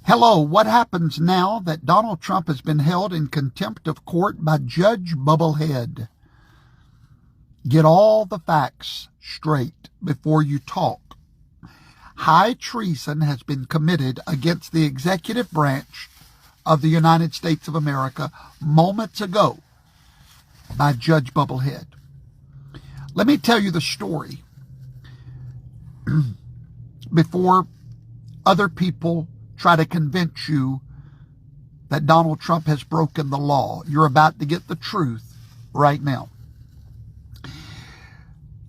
Hello, what happens now that Donald Trump has been held in contempt of court by Judge Bubblehead? Get all the facts straight before you talk. High treason has been committed against the executive branch of the United States of America moments ago by Judge Bubblehead. Let me tell you the story before other people try to convince you that Donald Trump has broken the law. You're about to get the truth right now.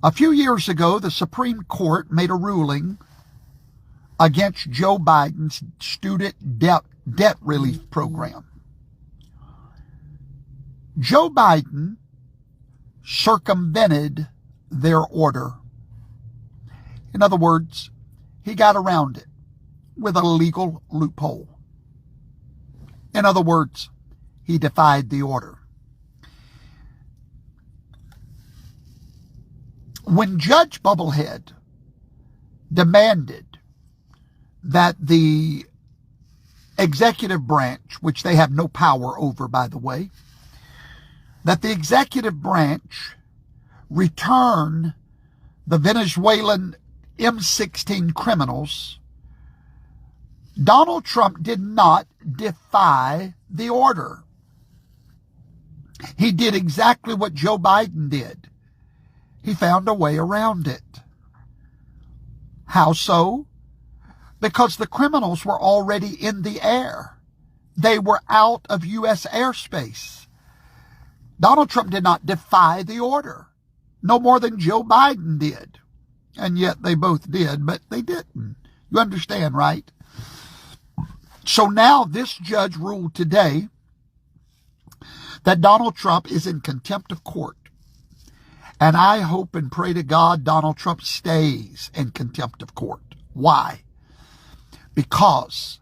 A few years ago, the Supreme Court made a ruling against Joe Biden's student debt relief program. Joe Biden circumvented their order. In other words, he got around it with a legal loophole. In other words, he defied the order. When Judge Bubblehead demanded that the executive branch, which they have no power over, by the way, that the executive branch return the Venezuelan M16 criminals, Donald Trump did not defy the order. He did exactly what Joe Biden did. He found a way around it. How so? Because the criminals were already in the air. They were out of U.S. airspace. Donald Trump did not defy the order, no more than Joe Biden did. And yet they both did, but they didn't. You understand, right? So now this judge ruled today that Donald Trump is in contempt of court. And I hope and pray to God Donald Trump stays in contempt of court. Why? Because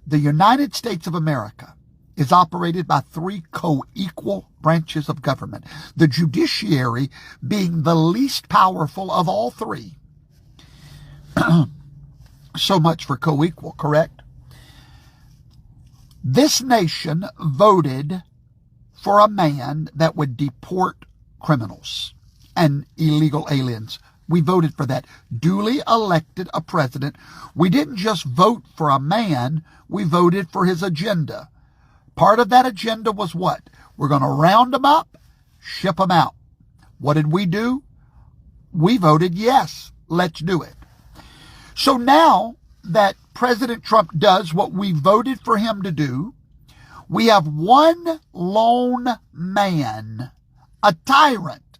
the United States of America is operated by three co-equal branches of government, the judiciary being the least powerful of all three. So much for co-equal, correct? This nation voted for a man that would deport criminals and illegal aliens. We voted for that. Duly elected a president. We didn't just vote for a man, we voted for his agenda. Part of that agenda was what? We're going to round them up, ship them out. What did we do? We voted yes, let's do it. So now that President Trump does what we voted for him to do, we have one lone man, a tyrant.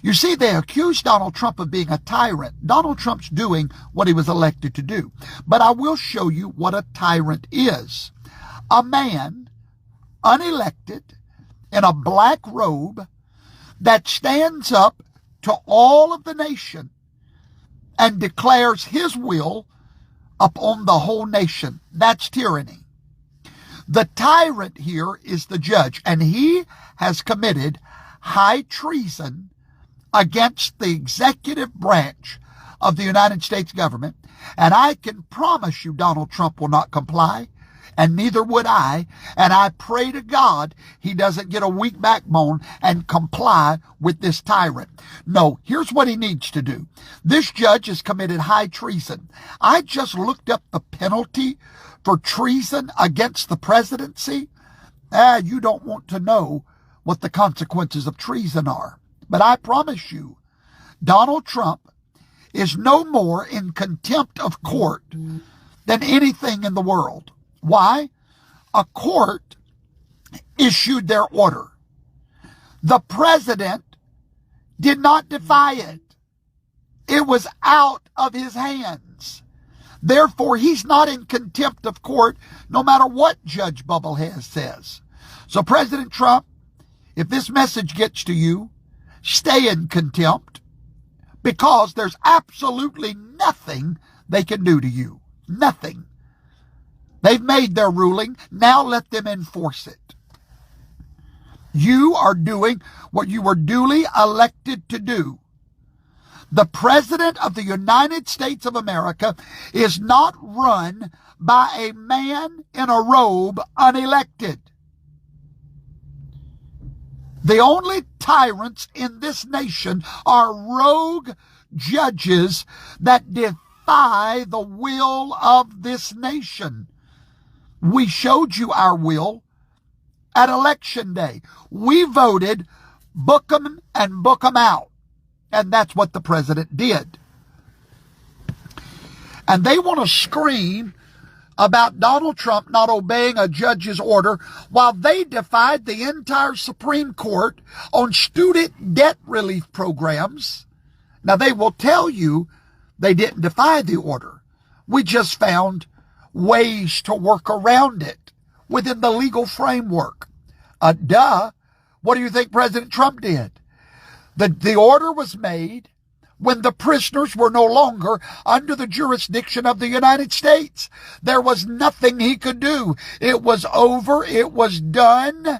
You see, they accuse Donald Trump of being a tyrant. Donald Trump's doing what he was elected to do. But I will show you what a tyrant is. A man, unelected, in a black robe, that stands up to all of the nation and declares his will upon the whole nation. That's tyranny. The tyrant here is the judge, and he has committed high treason against the executive branch of the United States government. And I can promise you Donald Trump will not comply, and neither would I. And I pray to God he doesn't get a weak backbone and comply with this tyrant. No, here's what he needs to do. This judge has committed high treason. I just looked up the penalty for treason against the presidency. You don't want to know what the consequences of treason are. But I promise you, Donald Trump is no more in contempt of court than anything in the world. Why? A court issued their order. The president did not defy it. It was out of his hands. Therefore, he's not in contempt of court, no matter what Judge Bubblehead says. So, President Trump, if this message gets to you, stay in contempt, because there's absolutely nothing they can do to you. Nothing. They've made their ruling. Now let them enforce it. You are doing what you were duly elected to do. The President of the United States of America is not run by a man in a robe unelected. The only tyrants in this nation are rogue judges that defy the will of this nation. We showed you our will at Election Day. We voted, book them and book them out. And that's what the president did. And they want to scream about Donald Trump not obeying a judge's order while they defied the entire Supreme Court on student debt relief programs. Now, they will tell you they didn't defy the order. We just found ways to work around it within the legal framework. What do you think President Trump did? The order was made when the prisoners were no longer under the jurisdiction of the United States. There was nothing he could do. It was over. It was done.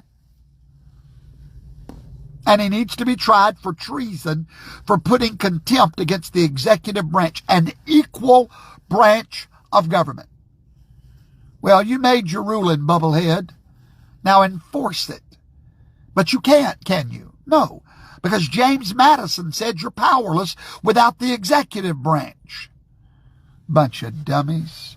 And he needs to be tried for treason, for putting contempt against the executive branch, an equal branch of government. Well, you made your ruling, bubblehead. Now enforce it. But you can't, can you? No. Because James Madison said you're powerless without the executive branch. Bunch of dummies.